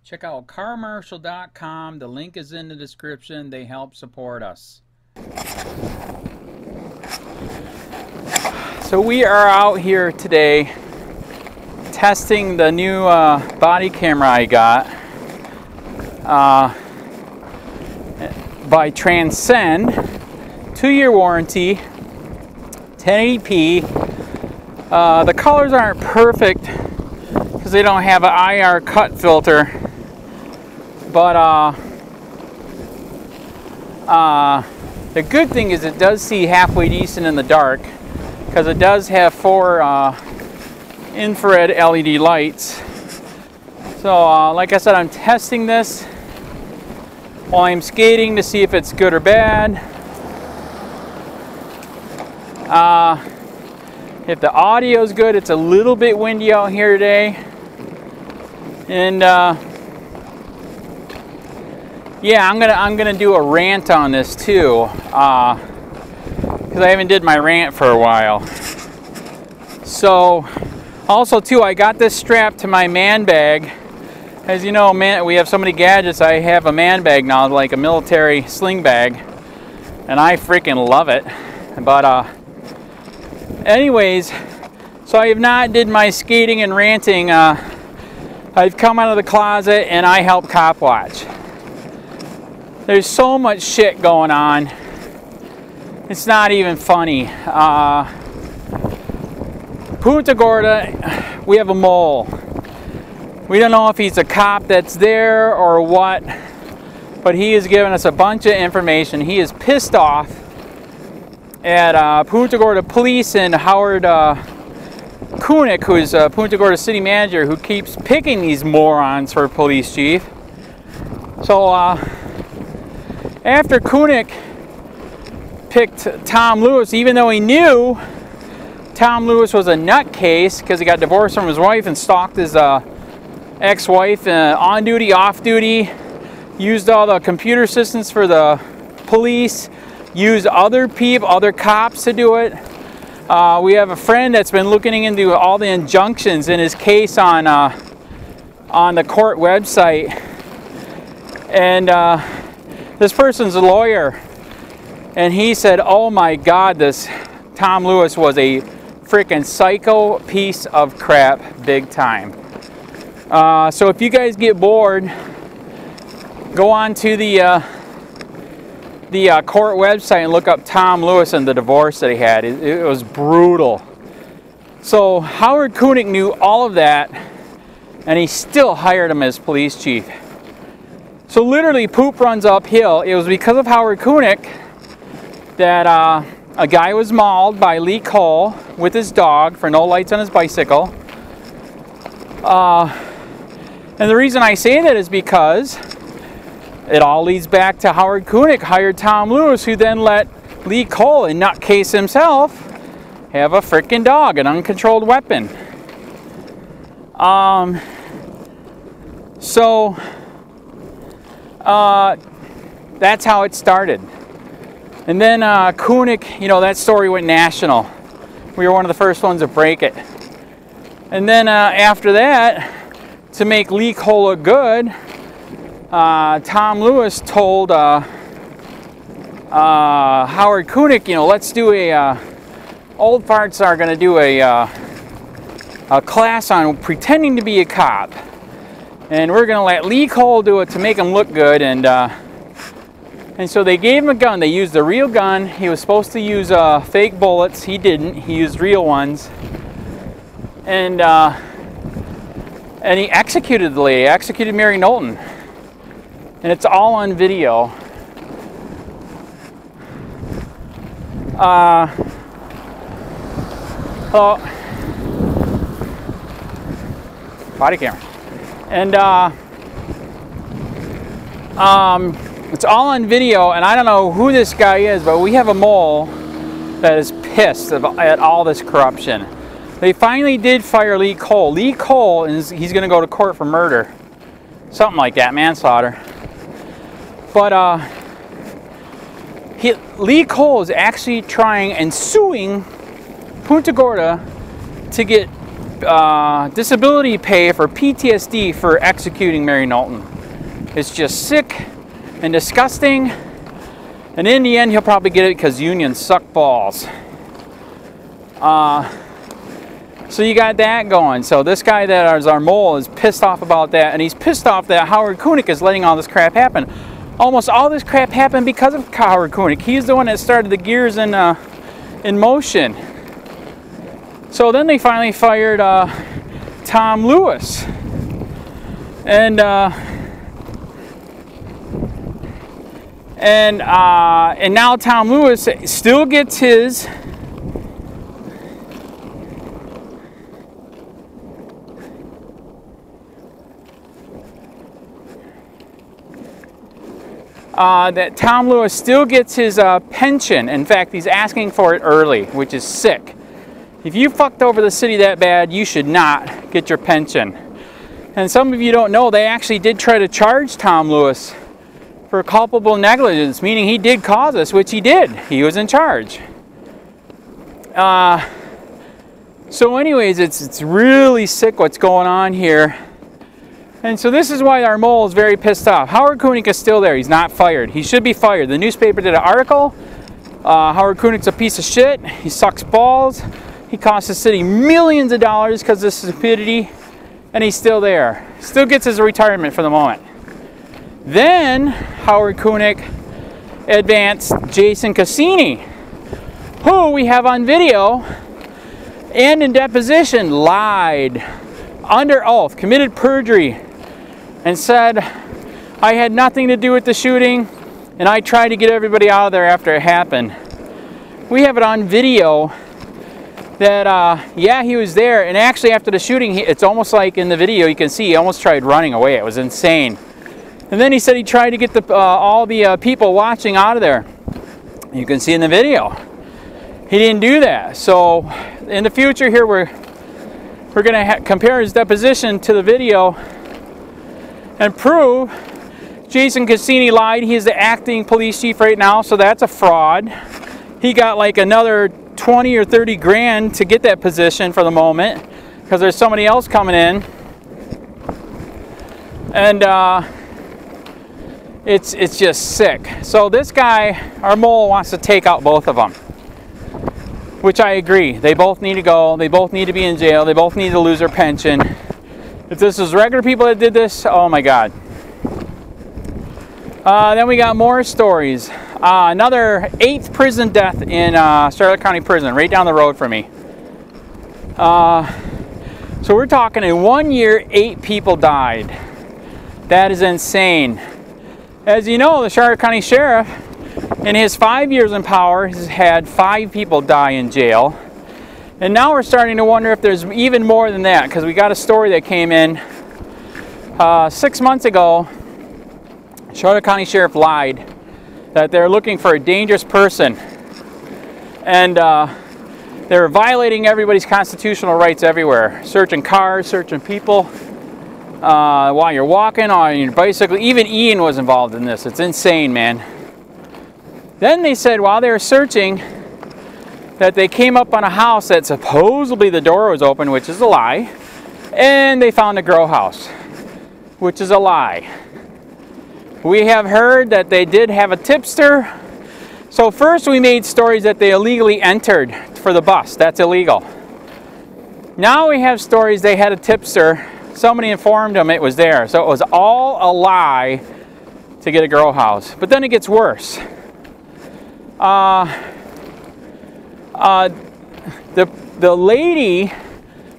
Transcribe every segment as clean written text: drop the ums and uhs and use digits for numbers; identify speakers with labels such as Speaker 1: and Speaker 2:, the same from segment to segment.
Speaker 1: Check out carmarshal.com. The link is in the description. They help support us. So we are out here today testing the new body camera I got by Transcend. 2-year warranty, 1080p. The colors aren't perfect because they don't have an IR cut filter, but the good thing is it does see halfway decent in the dark because it does have 4 infrared LED lights. So like I said, I'm testing this while I'm skating to see if it's good or bad. If the audio is good. It's a little bit windy out here today, and yeah, I'm gonna do a rant on this too, because I haven't did my rant for a while. So also too, I got this strapped to my man bag. As you know, man, we have so many gadgets. I have a man bag now, like a military sling bag, and I freaking love it. But anyways, so I have not did my skating and ranting. I've come out of the closet and I help COPWATCH. There's so much shit going on. It's not even funny. Punta Gorda, we have a mole. We don't know if he's a cop that's there or what, but he has given us a bunch of information. He is pissed off at Punta Gorda Police and Howard Kunick, who is Punta Gorda City Manager, who keeps picking these morons for police chief. So after Kunick picked Tom Lewis, even though he knew Tom Lewis was a nutcase because he got divorced from his wife and stalked his ex-wife on duty, off duty, used all the computer systems for the police, used other people, other cops to do it. We have a friend that's been looking into all the injunctions in his case on the court website, and this person's a lawyer, and he said, "Oh my God, this Tom Lewis was a freaking psycho piece of crap, big time." So if you guys get bored, go on to the court website and look up Tom Lewis and the divorce that he had. It was brutal. So Howard Kunick knew all of that, and he still hired him as police chief. So literally poop runs uphill. It was because of Howard Kunick that a guy was mauled by Lee Cole with his dog for no lights on his bicycle. And the reason I say that is because it all leads back to Howard Kunick hired Tom Lewis, who then let Lee Cole, a nutcase himself, have a freaking dog, an uncontrolled weapon. So that's how it started. And then Kunick, you know, that story went national. We were one of the first ones to break it. And then after that, to make Lee Cole look good, Tom Lewis told Howard Kunick, you know, let's do a, old farts are going to do a class on pretending to be a cop. And we're going to let Lee Cole do it to make him look good. And so they gave him a gun. They used a real gun. He was supposed to use fake bullets. He didn't. He used real ones. And he executed the lady. Executed Mary Knowlton. And it's all on video. Hello. Body camera. And it's all on video, and I don't know who this guy is, but we have a mole that is pissed at all this corruption. They finally did fire Lee Cole. Lee Cole, he's going to go to court for murder. Something like that, manslaughter. But Lee Cole is actually trying and suing Punta Gorda to get disability pay for PTSD for executing Mary Knowlton. It's just sick and disgusting. And in the end, he'll probably get it because unions suck balls. So you got that going. So this guy that is our mole is pissed off about that, and he's pissed off that Howard Koenig is letting all this crap happen. Almost all this crap happened because of Howard Koenig. He's the one that started the gears in motion. So then they finally fired Tom Lewis, and now Tom Lewis still gets his Tom Lewis still gets his pension. In fact, he's asking for it early, which is sick. If you fucked over the city that bad, you should not get your pension. And some of you don't know, they actually did try to charge Tom Lewis for culpable negligence, meaning he did cause this, which he did. He was in charge. So anyways, it's really sick what's going on here. And so this is why our mole is very pissed off. Howard Koenig is still there. He's not fired. He should be fired. The newspaper did an article. Howard Koenig's a piece of shit. He sucks balls. He cost the city millions of dollars because of stupidity. And he's still there. Still gets his retirement for the moment. Then Howard Koenig advanced Jason Cassini, who we have on video and in deposition lied under oath, committed perjury, and said, I had nothing to do with the shooting, and I tried to get everybody out of there after it happened. We have it on video that, yeah, he was there, and actually after the shooting, it's almost like in the video, you can see he almost tried running away. It was insane. And then he said he tried to get all the people watching out of there. You can see in the video. He didn't do that. So in the future here, we're going to compare his deposition to the video and prove Jason Cassini lied. He's the acting police chief right now, so that's a fraud. He got like another 20 or 30 grand to get that position for the moment because there's somebody else coming in. And it's just sick. So this guy, our mole, wants to take out both of them, which I agree. They both need to go. They both need to be in jail. They both need to lose their pension. If this was regular people that did this, oh my God. Then we got more stories. Another 8th prison death in Charlotte County Prison, right down the road from me. So we're talking in 1 year, 8 people died. That is insane. As you know, the Charlotte County Sheriff, in his 5 years in power, has had 5 people die in jail. And now we're starting to wonder if there's even more than that, because we got a story that came in 6 months ago. Charlotte County Sheriff lied that they're looking for a dangerous person. And they're violating everybody's constitutional rights everywhere. Searching cars, searching people. While you're walking on your bicycle. Even Ian was involved in this. It's insane, man. Then they said while they were searching that they came up on a house that supposedly the door was open, which is a lie. And they found a grow house, which is a lie. We have heard that they did have a tipster. So first we made stories that they illegally entered for the bus. That's illegal. Now we have stories they had a tipster. Somebody informed them it was there. So it was all a lie to get a grow house. But then it gets worse. The lady,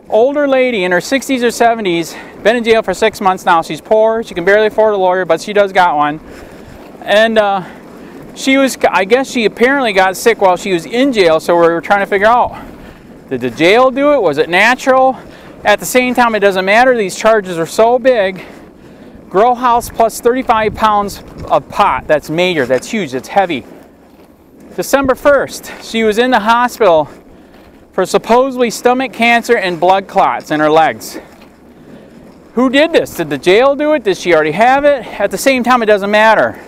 Speaker 1: older lady in her 60s or 70s, been in jail for 6 months now. She's poor. She can barely afford a lawyer, but she does got one. And she was, I guess she apparently got sick while she was in jail. So we were trying to figure out, did the jail do it? Was it natural? At the same time, it doesn't matter. These charges are so big. Grow house plus 35 pounds of pot. That's major. That's huge. That's heavy. December 1st, she was in the hospital for supposedly stomach cancer and blood clots in her legs. Who did this? Did the jail do it? Did she already have it? At the same time, it doesn't matter.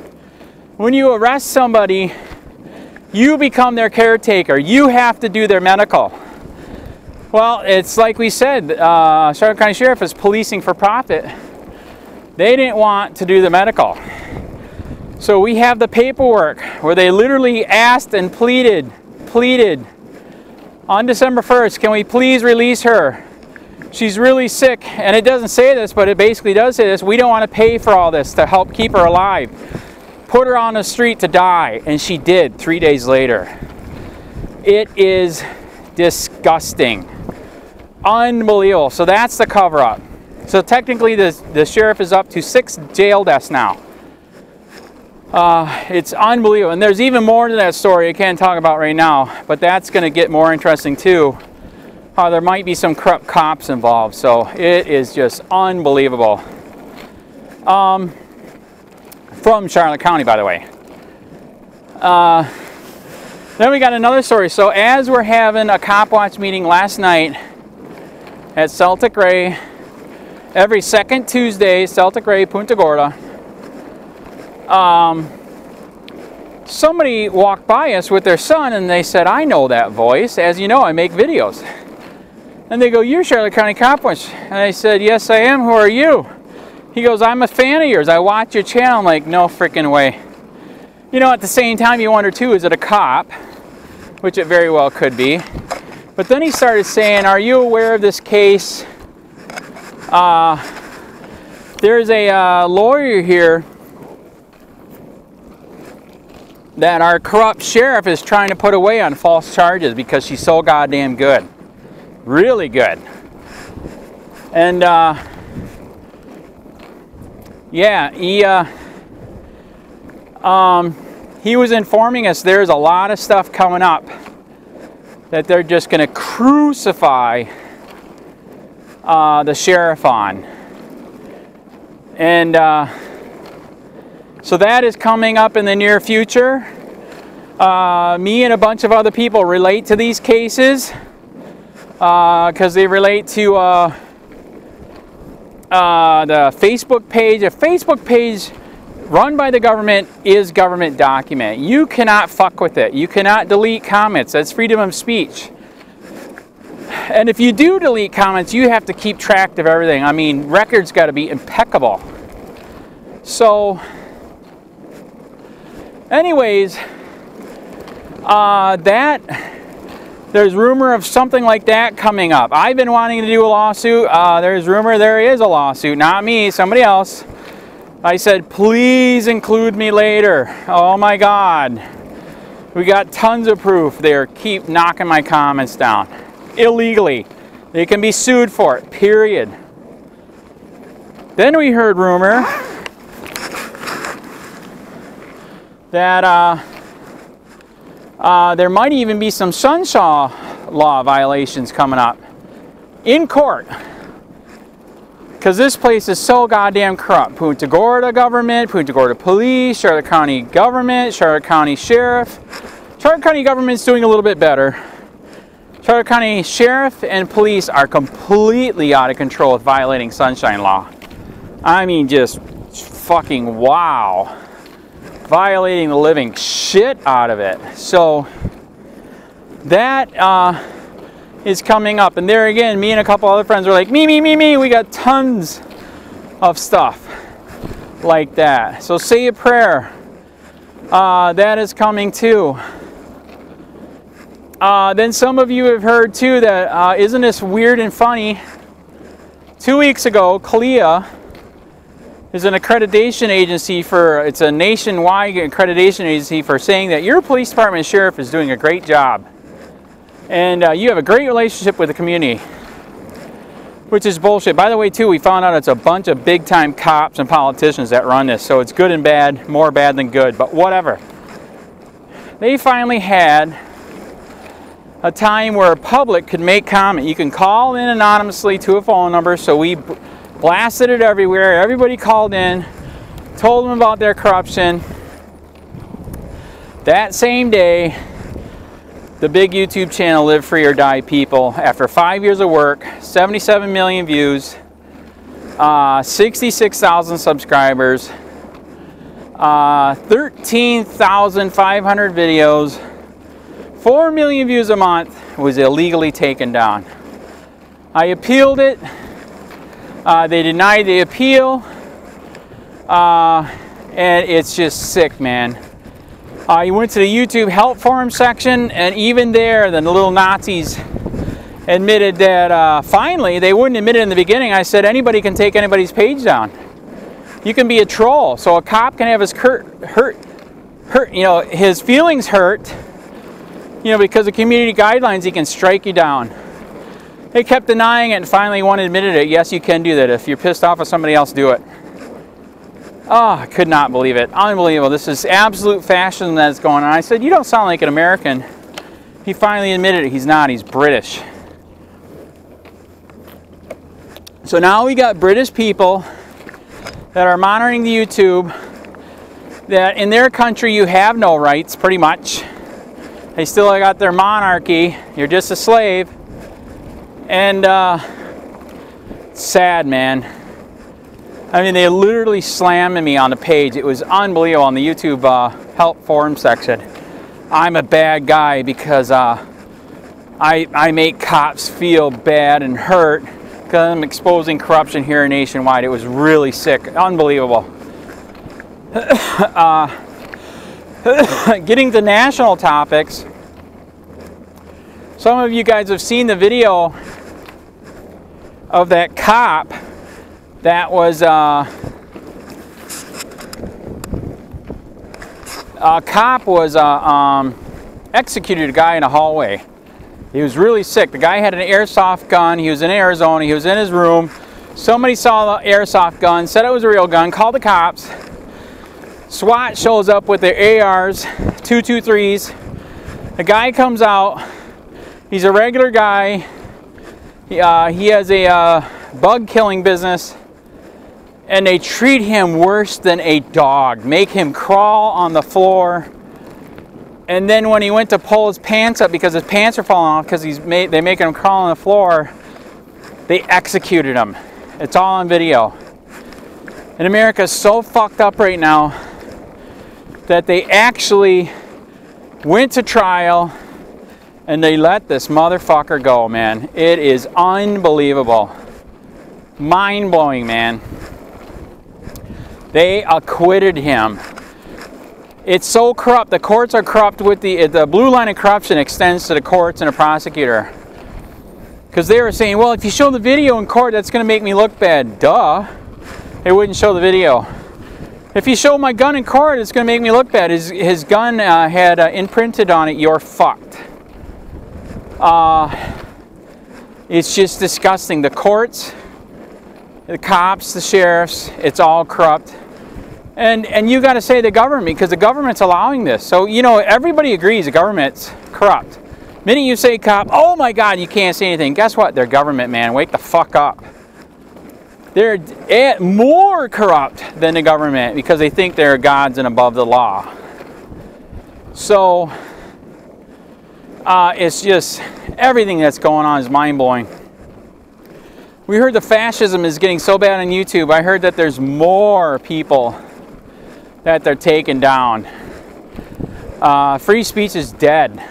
Speaker 1: When you arrest somebody, you become their caretaker. You have to do their medical. Well, it's like we said, Charlotte County Sheriff is policing for profit. They didn't want to do the medical. So we have the paperwork where they literally asked and pleaded on December 1st, can we please release her? She's really sick, and it doesn't say this, but it basically does say this. We don't want to pay for all this to help keep her alive. Put her on the street to die, and she did 3 days later. It is disgusting. Unbelievable. So that's the cover-up. So technically the sheriff is up to 6 jail deaths now. It's unbelievable. And there's even more to that story I can't talk about right now, but that's going to get more interesting too. There might be some corrupt cops involved. So it is just unbelievable. From Charlotte County, by the way. Then we got another story. So as we're having a COPWATCH meeting last night at Celtic Ray, every second Tuesday, Celtic Ray, Punta Gorda, somebody walked by us with their son and they said, I know that voice. As you know, I make videos. And they go, you're Charlotte County COPWATCH. And I said, yes, I am. Who are you? He goes, I'm a fan of yours. I watch your channel. I'm like, no freaking way. You know, at the same time, you wonder too, is it a cop? Which it very well could be. But then he started saying, are you aware of this case? There's a lawyer here that our corrupt sheriff is trying to put away on false charges because she's so goddamn good. Really good. And yeah, he was informing us there's a lot of stuff coming up that they're just going to crucify the sheriff on. And so that is coming up in the near future. Me and a bunch of other people relate to these cases because they relate to the Facebook page. A Facebook page run by the government is government document. You cannot fuck with it. You cannot delete comments. That's freedom of speech. And if you do delete comments, you have to keep track of everything. I mean, records got to be impeccable. So, anyways, there's rumor of something like that coming up. I've been wanting to do a lawsuit. There's rumor there is a lawsuit. Not me, somebody else. I said, please include me later. Oh my God. We got tons of proof there. Keep knocking my comments down. Illegally. They can be sued for it, period. Then we heard rumor that there might even be some sunshine law violations coming up in court. Because this place is so goddamn corrupt. Punta Gorda government, Punta Gorda police, Charlotte County government, Charlotte County sheriff. Charlotte County government's doing a little bit better. Charlotte County sheriff and police are completely out of control with violating sunshine law. I mean, just fucking wow. Violating the living shit out of it. So that is coming up. And there again, me and a couple other friends were like, me. We got tons of stuff like that. So say a prayer. That is coming too. Then some of you have heard too that, isn't this weird and funny? 2 weeks ago, COLLIER is an accreditation agency it's a nationwide accreditation agency for saying that your police department and sheriff is doing a great job. And you have a great relationship with the community. Which is bullshit. By the way too, we found out it's a bunch of big time cops and politicians that run this. So it's good and bad, more bad than good, but whatever. They finally had a time where a public could make comment. You can call in anonymously to a phone number, so we blasted it everywhere. Everybody called in, told them about their corruption. That same day, the big YouTube channel Live Free or Die People, after 5 years of work, 77 million views, 66,000 subscribers, 13,500 videos, 4 million views a month, was illegally taken down. I appealed it. They denied the appeal. And it's just sick, man. You went to the YouTube help forum section, and even there, the little Nazis admitted that finally, they wouldn't admit it in the beginning. I said anybody can take anybody's page down. You can be a troll, so a cop can have his his feelings hurt, because of community guidelines, he can strike you down. They kept denying it, and finally one admitted it. Yes, you can do that. If you're pissed off with somebody else, do it. Oh, I could not believe it. Unbelievable. This is absolute fascism that's going on. I said, you don't sound like an American. He finally admitted it. He's not. He's British. So now we got British people that are monitoring the YouTube, that in their country you have no rights, pretty much. They still got their monarchy. You're just a slave. And sad, man. I mean, they literally slammed me on the page. It was unbelievable on the YouTube help forum section. I'm a bad guy because I make cops feel bad and hurt because I'm exposing corruption here nationwide. It was really sick. Unbelievable. Getting to national topics. Some of you guys have seen the video of that cop that was executed a guy in a hallway. He was really sick. The guy had an airsoft gun. He was in Arizona. He was in his room. Somebody saw the airsoft gun, said it was a real gun, called the cops. SWAT shows up with their ARs, 223s. The guy comes out. He's a regular guy. He has a bug killing business. And they treat him worse than a dog. Make him crawl on the floor. And then when he went to pull his pants up because his pants are falling off because they make him crawl on the floor, they executed him. It's all on video. And America's so fucked up right now that they actually went to trial and they let this motherfucker go, man. It is unbelievable. Mind-blowing, man. They acquitted him. It's so corrupt. The courts are corrupt with the blue line of corruption extends to the courts and the prosecutor. Because they were saying, well, if you show the video in court, that's going to make me look bad. Duh. They wouldn't show the video. If you show my gun in court, it's going to make me look bad. His gun had imprinted on it, you're fucked. It's just disgusting. The courts, the cops, the sheriffs, it's all corrupt. And you got to say the government, because the government's allowing this. So, everybody agrees the government's corrupt. Minute you say cop, oh my God, you can't say anything. Guess what? They're government, man. Wake the fuck up. They're more corrupt than the government because they think they're gods and above the law. So, it's just, everything that's going on is mind-blowing. We heard the fascism is getting so bad on YouTube. I heard that there's more people that they're taking down. Free speech is dead.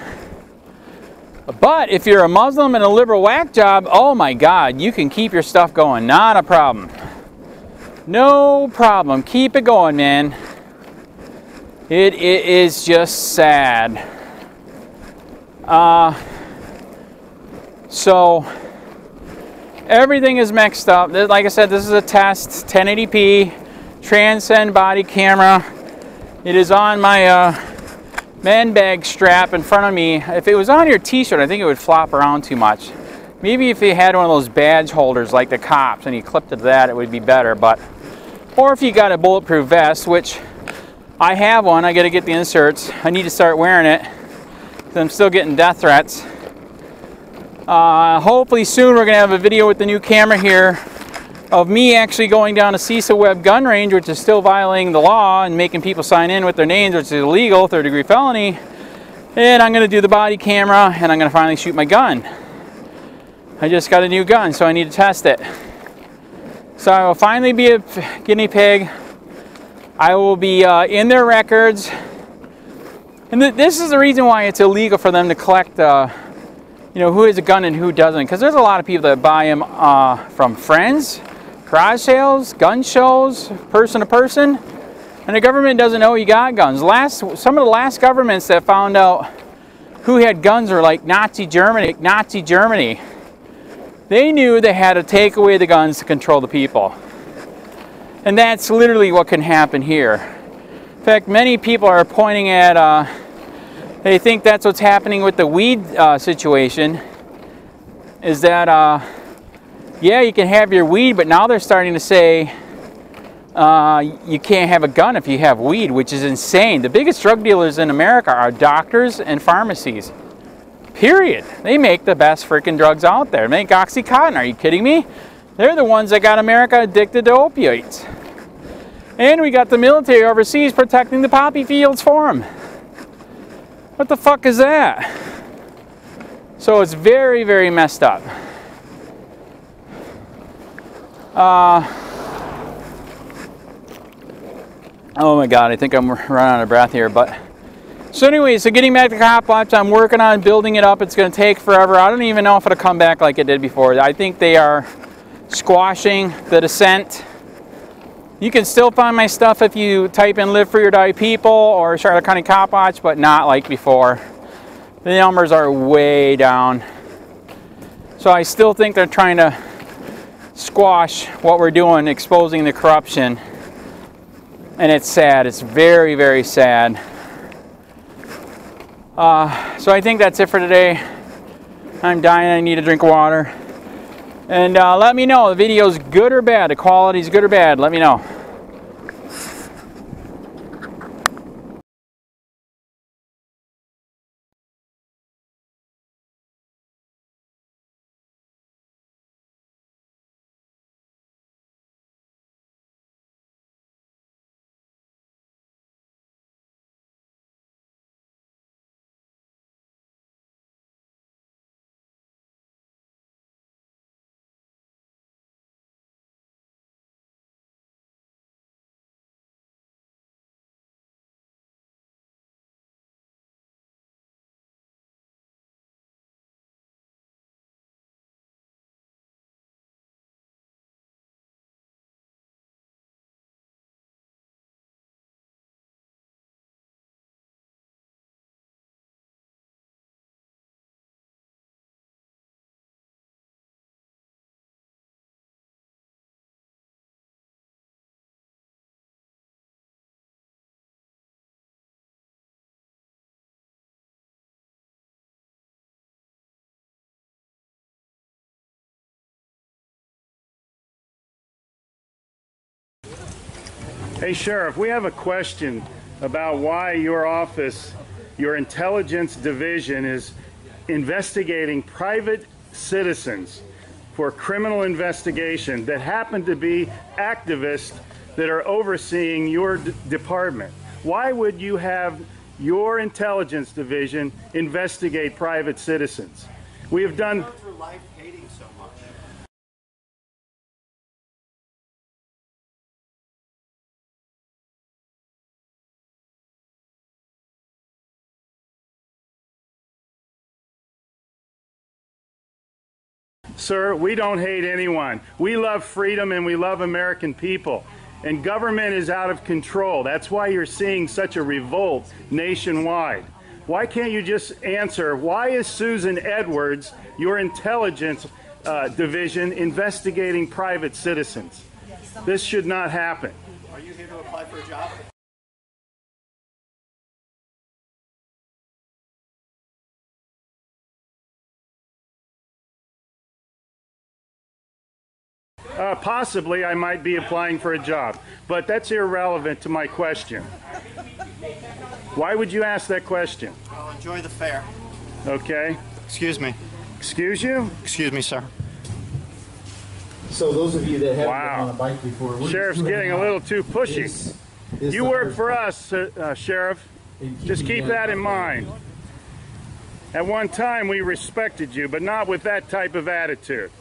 Speaker 1: But if you're a Muslim and a liberal whack job, oh my God, you can keep your stuff going. Not a problem. No problem. Keep it going, man. It is just sad. So everything is mixed up. Like I said, this is a test, 1080p, transcend body camera. It is on my man bag strap in front of me. If it was on your t-shirt, I think it would flop around too much. Maybe if you had one of those badge holders like the cops and you clipped it to that, it would be better. Or if you got a bulletproof vest, which I have one, I got to get the inserts. I need to start wearing it because I'm still getting death threats. Hopefully soon we're going to have a video with the new camera here of me actually going down to CISA Web gun range, which is still violating the law and making people sign in with their names, which is illegal, third-degree felony. And I'm going to do the body camera, and I'm going to finally shoot my gun. I just got a new gun, so I need to test it. So I will finally be a guinea pig. I will be in their records. And this is the reason why it's illegal for them to collect you know, who has a gun and who doesn't. Because there's a lot of people that buy them from friends, garage sales, gun shows, person to person. And the government doesn't know you got guns. Some of the last governments that found out who had guns were like Nazi Germany. They knew they had to take away the guns to control the people. And that's literally what can happen here. In fact, many people are pointing at, they think that's what's happening with the weed situation, is that, yeah, you can have your weed, but now they're starting to say you can't have a gun if you have weed, which is insane. The biggest drug dealers in America are doctors and pharmacies. Period. They make the best freaking drugs out there. They make Oxycontin. Are you kidding me? They're the ones that got America addicted to opioids. And we got the military overseas protecting the poppy fields for them. What the fuck is that? So it's very, very messed up. Oh my God, I think I'm running out of breath here, but so anyway, so getting back to COPWATCH, I'm working on building it up. It's going to take forever. I don't even know if it'll come back like it did before. I think they are squashing the dissent. You can still find my stuff if you type in Live Free or Die People or Charlotte County COPWATCH, but not like before. The numbers are way down. So I still think they're trying to squash what we're doing, exposing the corruption. And it's sad. It's very, very sad. So I think that's it for today. I'm dying. I need a drink of water. And let me know, the video's good or bad, the quality's good or bad, let me know.
Speaker 2: Hey Sheriff, we have a question about why your office, your intelligence division, is investigating private citizens for criminal investigation that happen to be activists that are overseeing your department. Why would you have your intelligence division investigate private citizens? We have done... for life hating so much. Sir, we don't hate anyone. We love freedom and we love American people. And government is out of control. That's why you're seeing such a revolt nationwide. Why can't you just answer, why is Susan Edwards, your intelligence division, investigating private citizens? This should not happen.
Speaker 3: Are you here to apply for a job?
Speaker 2: Possibly I might be applying for a job, but that's irrelevant to my question. Why would you ask that question?
Speaker 3: Well, enjoy the fair.
Speaker 2: Okay.
Speaker 3: Excuse me.
Speaker 2: Excuse you?
Speaker 3: Excuse me, sir.
Speaker 4: So those of you that haven't
Speaker 2: Wow.
Speaker 4: been on a bike before,
Speaker 2: Sheriff's getting a little too pushy. You work for us, Sheriff. Just keep that in mind. At one time we respected you, but not with that type of attitude.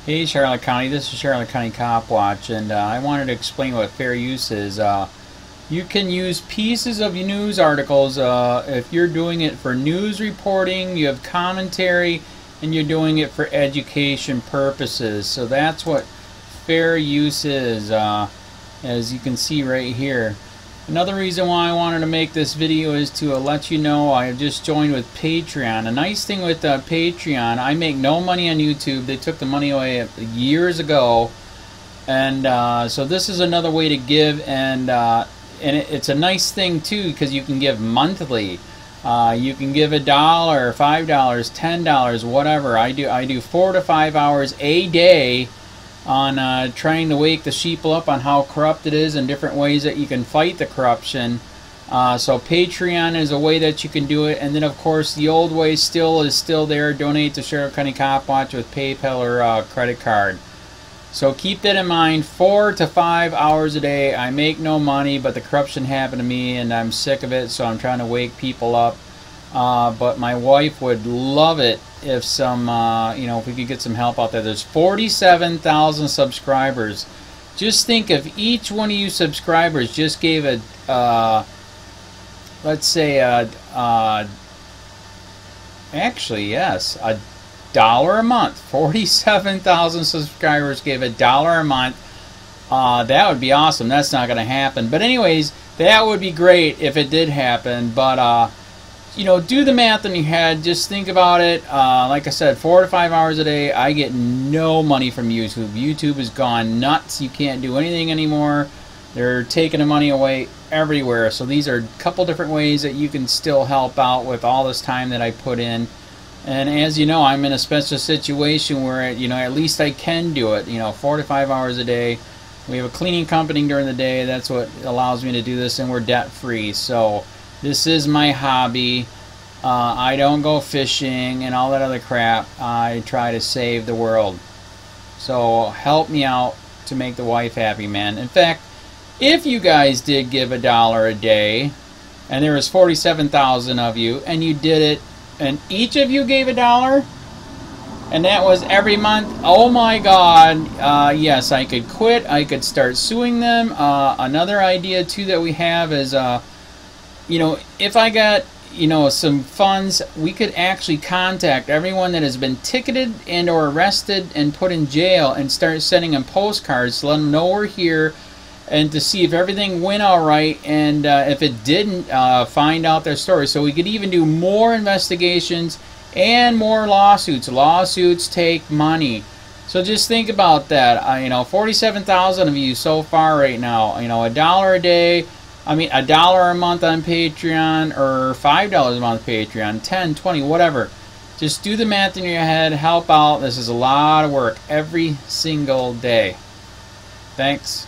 Speaker 1: Hey Charlotte County, this is Charlotte County COPWATCH, and I wanted to explain what fair use is. You can use pieces of news articles if you're doing it for news reporting, you have commentary, and you're doing it for education purposes. So that's what fair use is, as you can see right here. Another reason why I wanted to make this video is to let you know I have just joined with Patreon. A nice thing with Patreon, I make no money on YouTube. They took the money away years ago, and so this is another way to give, and it's a nice thing too because you can give monthly. You can give $1, $5, $10, whatever. I do 4 to 5 hours a day on trying to wake the sheeple up on how corrupt it is and different ways that you can fight the corruption. So Patreon is a way that you can do it, and then of course the old way is still there. Donate to Charlotte County COPWATCH with PayPal or credit card. So keep that in mind. 4 to 5 hours a day. I make no money, but the corruption happened to me and I'm sick of it, so I'm trying to wake people up. But my wife would love it if some, if we could get some help out there. There's 47,000 subscribers. Just think if each one of you subscribers just gave a, let's say, actually, yes, $1 a month. 47,000 subscribers gave $1 a month. That would be awesome. That's not going to happen. But anyways, that would be great if it did happen. But, do the math in your head. Just think about it. Like I said, 4 to 5 hours a day. I get no money from YouTube. YouTube has gone nuts. You can't do anything anymore. They're taking the money away everywhere. So these are a couple different ways that you can still help out with all this time that I put in. And as you know, I'm in a special situation where, at least I can do it. 4 to 5 hours a day. We have a cleaning company during the day. That's what allows me to do this, and we're debt free. So this is my hobby. I don't go fishing and all that other crap. I try to save the world. So help me out to make the wife happy, man. In fact, if you guys did give $1 a day, and there was 47,000 of you, and you did it, and each of you gave $1, and that was every month, oh my God, yes, I could quit. I could start suing them. Another idea too that we have is, if I got, some funds, we could actually contact everyone that has been ticketed and or arrested and put in jail and start sending them postcards to let them know we're here, and to see if everything went all right, and if it didn't, find out their story. So we could even do more investigations and more lawsuits. Lawsuits take money. So just think about that. 47,000 of you so far right now. $1 a day. $1 a month on Patreon, or $5 a month Patreon, 10, 20, whatever. Just do the math in your head. Help out. This is a lot of work every single day. Thanks.